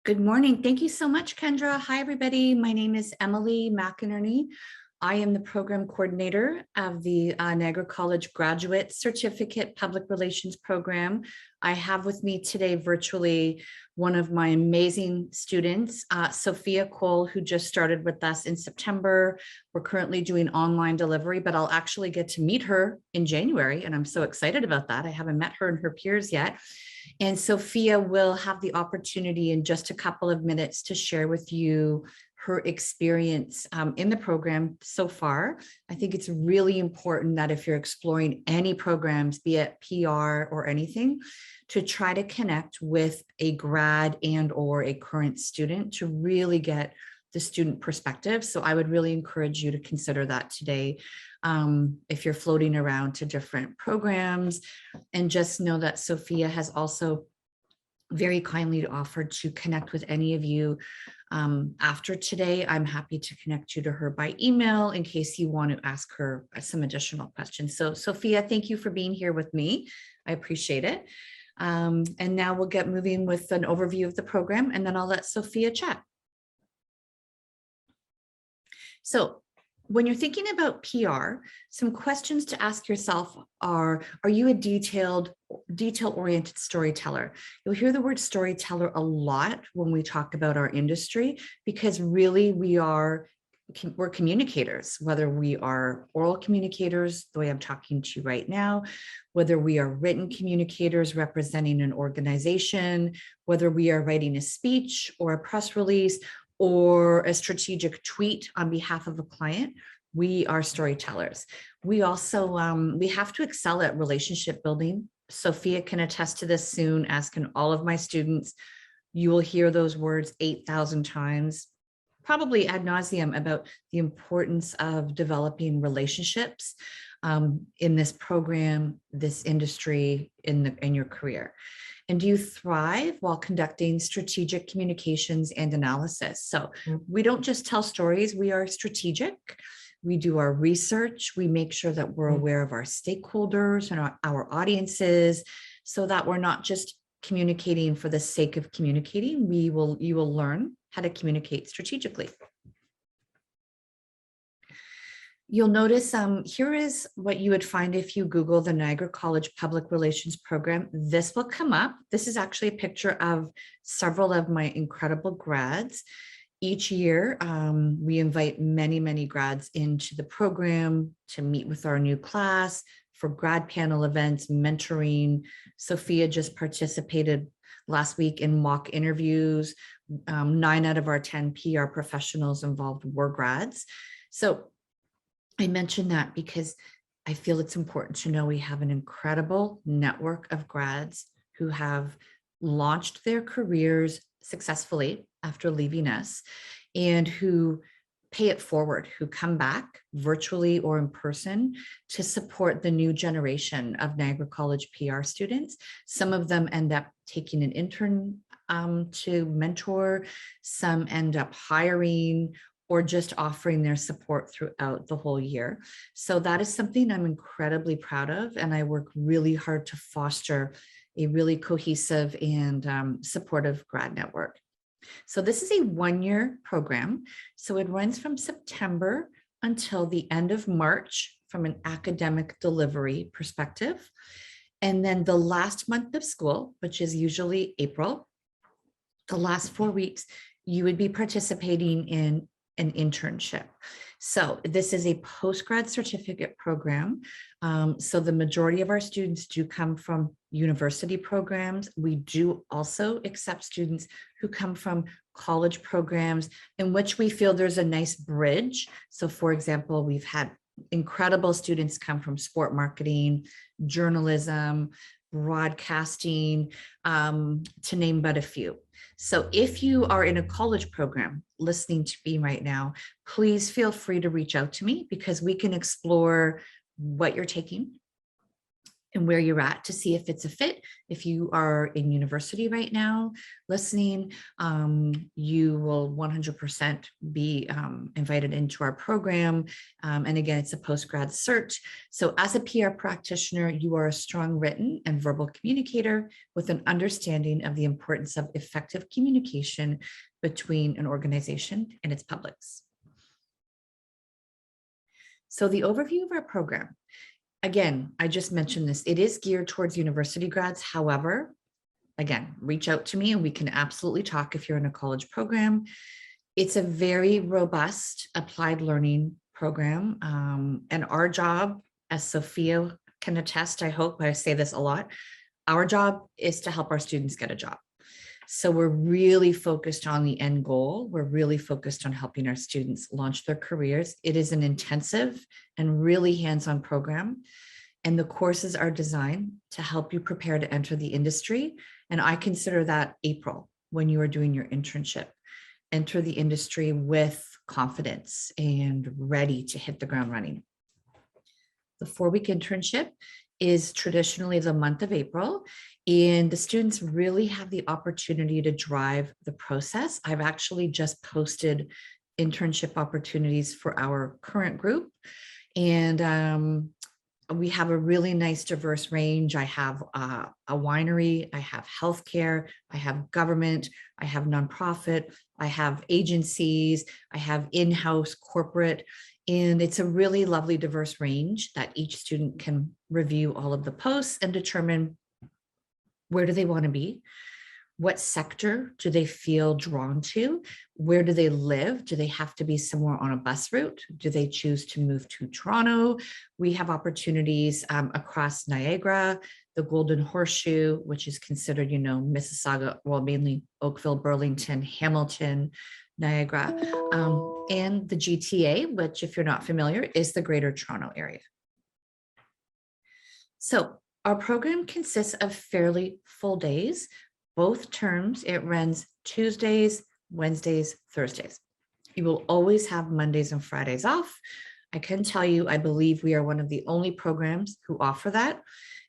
Good morning. Thank you so much, Kendra. Hi, everybody. My name is Emily McInerney. I am the program coordinator of the Niagara College Graduate Certificate Public Relations Program. I have with me today virtually one of my amazing students, Sophia Cole, who just started with us in September. We're currently doing online delivery, but I'll actually get to meet her in January, and I'm so excited about that. I haven't met her and her peers yet. And Sophia will have the opportunity in just a couple of minutes to share with you her experience in the program so far. I think it's really important that if you're exploring any programs, be it PR or anything, to try to connect with a grad and or a current student to really get the student perspective. So I would really encourage you to consider that today. If you're floating around to different programs, and just know that Sophia has also very kindly offered to connect with any of you after today. I'm happy to connect you to her by email in case you want to ask her some additional questions. So Sophia, thank you for being here with me. I appreciate it. And now we'll get moving with an overview of the program, and then I'll let Sophia chat. So when you're thinking about PR, some questions to ask yourself are you a detail-oriented storyteller? You'll hear the word storyteller a lot when we talk about our industry, because really we're communicators, whether we are oral communicators, the way I'm talking to you right now, whether we are written communicators representing an organization, whether we are writing a speech or a press release, or a strategic tweet on behalf of a client, we are storytellers. We also, we have to excel at relationship building. Sophia can attest to this soon, as can all of my students. You will hear those words 8,000 times, probably ad nauseum, about the importance of developing relationships in this program, this industry, in your career. And do you thrive while conducting strategic communications and analysis? So we don't just tell stories, we are strategic. We do our research. We make sure that we're aware of our stakeholders and our audiences, so that we're not just communicating for the sake of communicating. You will learn how to communicate strategically. You'll notice here is what you would find if you Google the Niagara College Public Relations Program. This will come up. This is actually a picture of several of my incredible grads. Each year, we invite many, many grads into the program to meet with our new class for grad panel events, mentoring. Sophia just participated last week in mock interviews. 9 out of our 10 PR professionals involved were grads. So I mention that because I feel it's important to know we have an incredible network of grads who have launched their careers successfully after leaving us, and who pay it forward, who come back virtually or in person to support the new generation of Niagara College PR students. Some of them end up taking an intern to mentor, some end up hiring, or just offering their support throughout the whole year. So that is something I'm incredibly proud of, and I work really hard to foster a really cohesive and supportive grad network. So this is a 1-year program. So it runs from September until the end of March from an academic delivery perspective. And then the last month of school, which is usually April, the last 4 weeks, you would be participating in an internship. So this is a post-grad certificate program. So the majority of our students do come from university programs. We do also accept students who come from college programs in which we feel there's a nice bridge. So for example, we've had incredible students come from sport marketing, journalism, broadcasting, to name but a few. So if you are in a college program listening to me right now, please feel free to reach out to me, because we can explore what you're taking, and where you're at to see if it's a fit. If you are in university right now listening, you will 100% be invited into our program. And again, it's a post-grad search. So as a PR practitioner, you are a strong written and verbal communicator with an understanding of the importance of effective communication between an organization and its publics. So the overview of our program. Again, I just mentioned this, it is geared towards university grads. However, again, reach out to me and we can absolutely talk if you're in a college program. It's a very robust applied learning program. And our job, as Sophia can attest, I hope I say this a lot, our job is to help our students get a job. So we're really focused on the end goal. We're really focused on helping our students launch their careers. It is an intensive and really hands-on program. And the courses are designed to help you prepare to enter the industry. And I consider that April, when you are doing your internship. Enter the industry with confidence and ready to hit the ground running. The 4-week internship is traditionally the month of April, and the students really have the opportunity to drive the process. I've actually just posted internship opportunities for our current group, and we have a really nice diverse range. I have a winery, I have healthcare, I have government, I have nonprofit, I have agencies, I have in-house corporate, and it's a really lovely diverse range that each student can review all of the posts and determine where do they want to be, what sector do they feel drawn to, where do they live, do they have to be somewhere on a bus route, do they choose to move to Toronto. We have opportunities across Niagara, the Golden Horseshoe, which is considered, Mississauga, well, mainly Oakville, Burlington, Hamilton, Niagara, and the GTA, which, if you're not familiar, is the Greater Toronto Area. So our program consists of fairly full days. Both terms, it runs Tuesdays, Wednesdays, Thursdays. You will always have Mondays and Fridays off. I can tell you, I believe we are one of the only programs who offer that.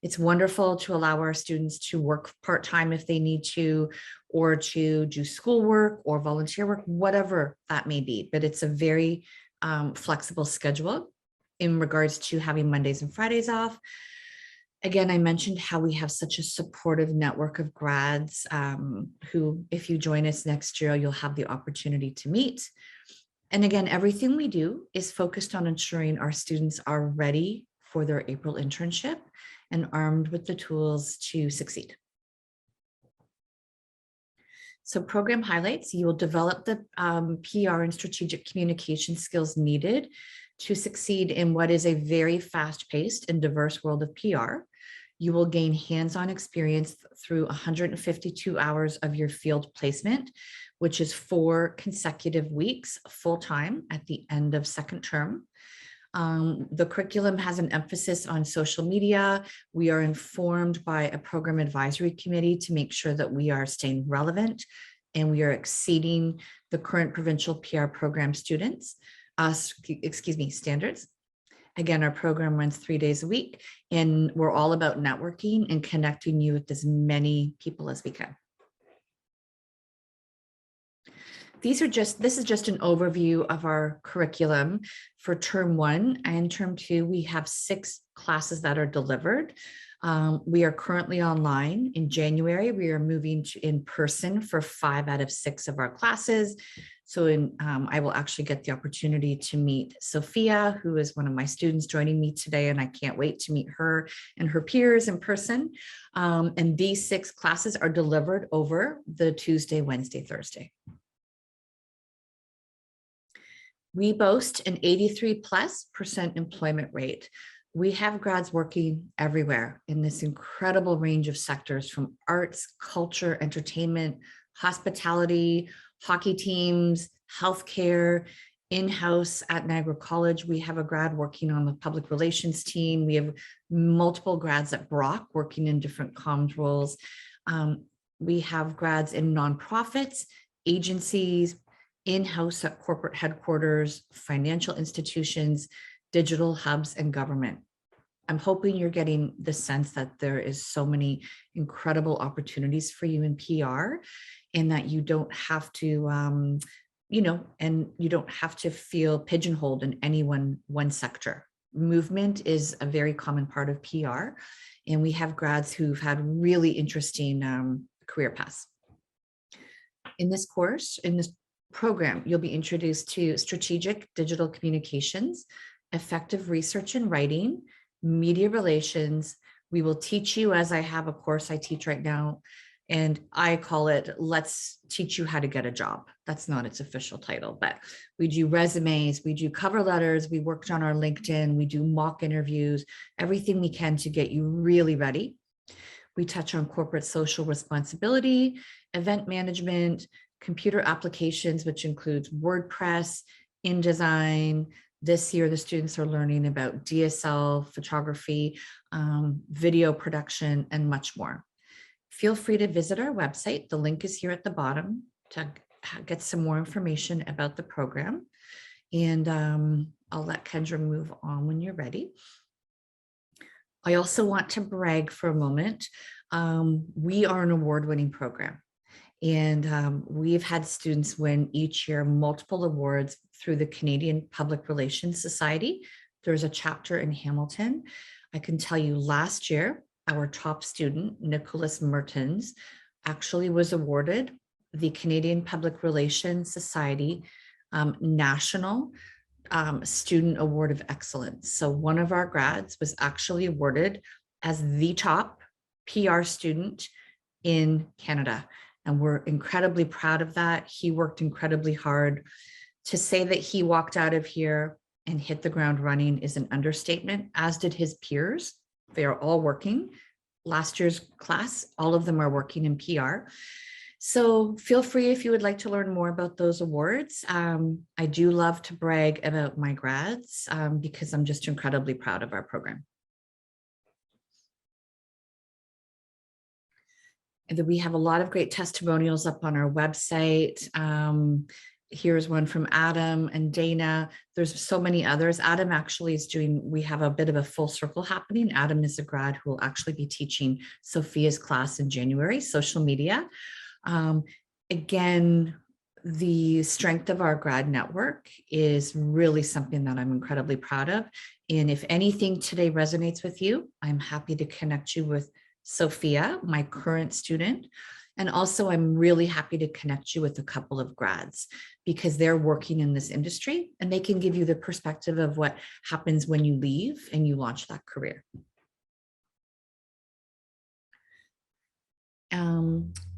It's wonderful to allow our students to work part-time if they need to, or to do schoolwork or volunteer work, whatever that may be. But it's a very flexible schedule in regards to having Mondays and Fridays off. Again, I mentioned how we have such a supportive network of grads who, if you join us next year, you'll have the opportunity to meet. And again, everything we do is focused on ensuring our students are ready for their April internship and armed with the tools to succeed. So program highlights, you will develop the PR and strategic communication skills needed to succeed in what is a very fast-paced and diverse world of PR. You will gain hands-on experience through 152 hours of your field placement, which is 4 consecutive weeks full-time at the end of second term. The curriculum has an emphasis on social media. We are informed by a program advisory committee to make sure that we are staying relevant and we are exceeding the current provincial PR program standards. Again, our program runs 3 days a week, and we're all about networking and connecting you with as many people as we can. This is just an overview of our curriculum for term 1 and term 2. We have 6 classes that are delivered. We are currently online. In January, we are moving to in person for 5 out of 6 of our classes. So I will actually get the opportunity to meet Sophia, who is one of my students joining me today, and I can't wait to meet her and her peers in person. And these 6 classes are delivered over the Tuesday, Wednesday, Thursday. We boast an 83+% employment rate. We have grads working everywhere in this incredible range of sectors, from arts, culture, entertainment, hospitality, hockey teams, healthcare. In-house at Niagara College, we have a grad working on the public relations team. We have multiple grads at Brock working in different comms roles. We have grads in nonprofits, agencies, in-house at corporate headquarters, financial institutions, digital hubs, and government. I'm hoping you're getting the sense that there is so many incredible opportunities for you in PR, and that you don't have to, and you don't have to feel pigeonholed in any one sector. Movement is a very common part of PR, and we have grads who've had really interesting career paths. In this course, in this program, you'll be introduced to strategic digital communications, effective research and writing, media relations. We will teach you, as I have a course I teach right now, and I call it, let's teach you how to get a job. That's not its official title, but we do resumes, we do cover letters, we worked on our LinkedIn, we do mock interviews, everything we can to get you really ready. We touch on corporate social responsibility, event management, computer applications, which includes WordPress, InDesign. This year, the students are learning about DSL, photography, video production, and much more. Feel free to visit our website. The link is here at the bottom to get some more information about the program. And I'll let Kendra move on when you're ready. I also want to brag for a moment. We are an award-winning program. And we've had students win each year multiple awards through the Canadian Public Relations Society. There's a chapter in Hamilton. I can tell you last year, our top student, Nicholas Mertens, actually was awarded the Canadian Public Relations Society National Student Award of Excellence. So one of our grads was actually awarded as the top PR student in Canada. And we're incredibly proud of that. He worked incredibly hard. To say that he walked out of here and hit the ground running is an understatement, as did his peers. They are all working. Last year's class, all of them are working in PR. So feel free if you would like to learn more about those awards. I do love to brag about my grads because I'm just incredibly proud of our program. And then we have a lot of great testimonials up on our website. Here's one from Adam and Dana. There's so many others. Adam actually is we have a bit of a full circle happening. Adam is a grad who will actually be teaching Sophia's class in January, social media. Again, the strength of our grad network is really something that I'm incredibly proud of. And if anything today resonates with you, I'm happy to connect you with Sophia, my current student. And also I'm really happy to connect you with a couple of grads because they're working in this industry and they can give you the perspective of what happens when you leave and you launch that career.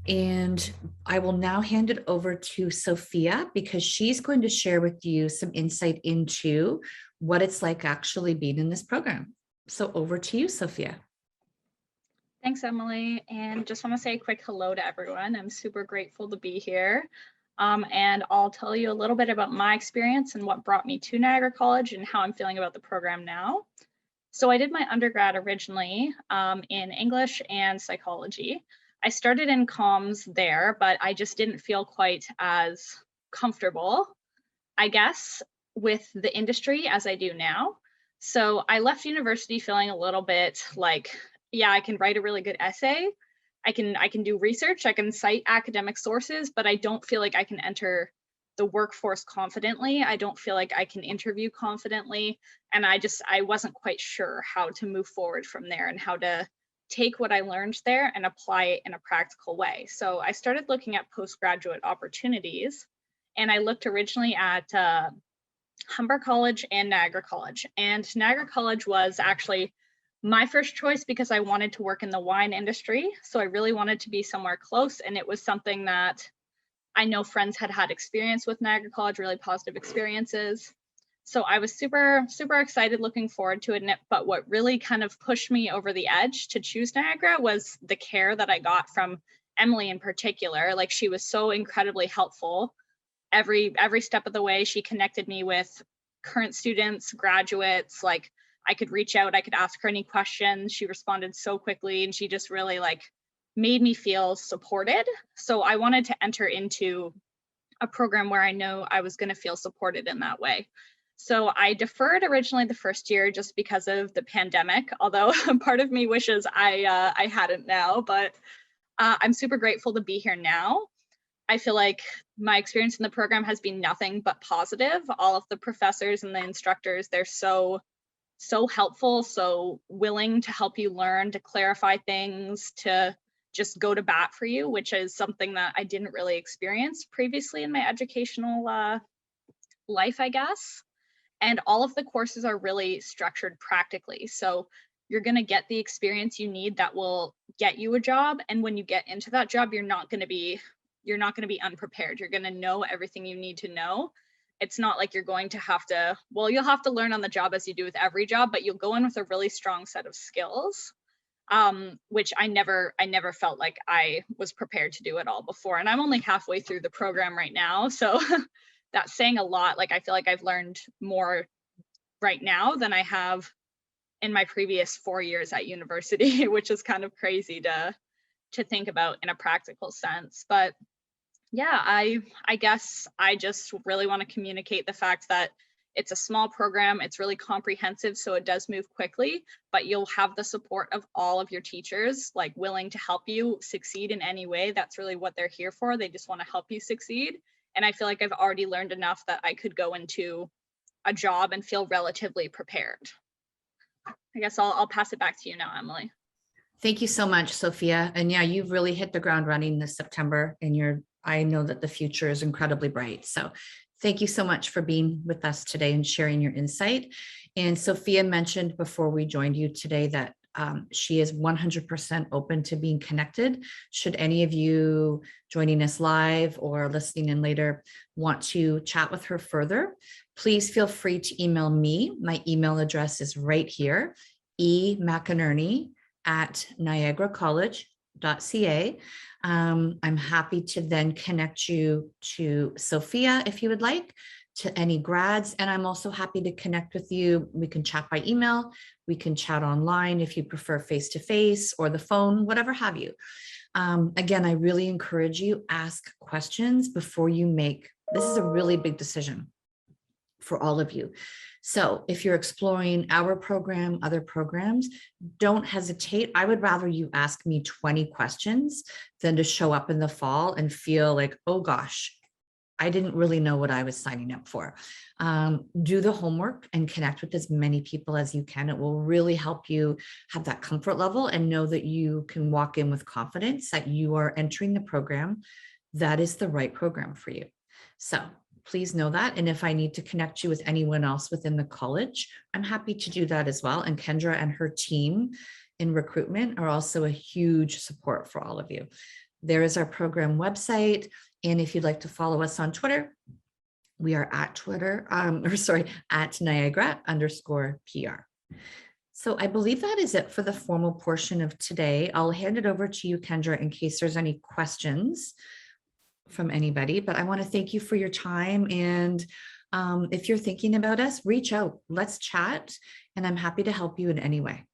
And I will now hand it over to Sophia because she's going to share with you some insight into what it's like actually being in this program. So over to you, Sophia. Thanks, Emily. And just want to say a quick hello to everyone. I'm super grateful to be here. And I'll tell you a little bit about my experience and what brought me to Niagara College and how I'm feeling about the program now. So I did my undergrad originally in English and psychology. I started in comms there, but I just didn't feel quite as comfortable, I guess, with the industry as I do now. So I left university feeling a little bit like, yeah, I can write a really good essay. I can do research. I can cite academic sources, but I don't feel like I can enter the workforce confidently. I don't feel like I can interview confidently. And I wasn't quite sure how to move forward from there and how to take what I learned there and apply it in a practical way. So I started looking at postgraduate opportunities, and I looked originally at Humber College and Niagara College. And Niagara College was actually my first choice because I wanted to work in the wine industry. So I really wanted to be somewhere close. And it was something that I know friends had experience with Niagara College, really positive experiences. So I was super, super excited, looking forward to it. But what really kind of pushed me over the edge to choose Niagara was the care that I got from Emily in particular. Like, she was so incredibly helpful. Every step of the way, she connected me with current students, graduates. Like, I could reach out, I could ask her any questions. She responded so quickly, and she just really made me feel supported. So I wanted to enter into a program where I know I was going to feel supported in that way. So I deferred originally the first year just because of the pandemic, although part of me wishes I hadn't now, but I'm super grateful to be here now. I feel like my experience in the program has been nothing but positive. All of the professors and the instructors, they're so helpful, so willing to help you learn, to clarify things, to just go to bat for you, which is something that I didn't really experience previously in my educational life, I guess. And all of the courses are really structured practically. So you're going to get the experience you need that will get you a job. And when you get into that job, you're not going to be unprepared. You're going to know everything you need to know. It's not like you're going to have to, well, you'll have to learn on the job as you do with every job, but you'll go in with a really strong set of skills, which I never felt like I was prepared to do at all before. And I'm only halfway through the program right now. So that's saying a lot. Like, I feel like I've learned more right now than I have in my previous 4 years at university, which is kind of crazy to think about in a practical sense. But yeah, I guess I just really want to communicate the fact that it's a small program, it's really comprehensive, so it does move quickly, but you'll have the support of all of your teachers, like willing to help you succeed in any way. That's really what they're here for. They just want to help you succeed. And I feel like I've already learned enough that I could go into a job and feel relatively prepared. I guess I'll pass it back to you now, Emily. Thank you so much, Sophia. And yeah, you've really hit the ground running this September, and I know that the future is incredibly bright. So thank you so much for being with us today and sharing your insight. And Sophia mentioned before we joined you today that she is 100% open to being connected. Should any of you joining us live or listening in later want to chat with her further, please feel free to email me. My email address is right here, emcInerney@niagaracollege.ca. I'm happy to then connect you to Sophia if you would like, to any grads, and I'm also happy to connect with you. We can chat by email, we can chat online if you prefer face-to-face or the phone, whatever have you. Again, I really encourage you, ask questions before you make, this is a really big decision for all of you. So if you're exploring our program, other programs, don't hesitate. I would rather you ask me 20 questions than to show up in the fall and feel like, oh gosh, I didn't really know what I was signing up for. Do the homework and connect with as many people as you can. It will really help you have that comfort level and know that you can walk in with confidence that you are entering the program that is the right program for you. So please know that. And if I need to connect you with anyone else within the college, I'm happy to do that as well. And Kendra and her team in recruitment are also a huge support for all of you. There is our program website. And if you'd like to follow us on Twitter, we are at @Niagara_PR. So I believe that is it for the formal portion of today. I'll hand it over to you, Kendra, in case there's any questions from anybody, but I want to thank you for your time. And if you're thinking about us, reach out, let's chat. And I'm happy to help you in any way.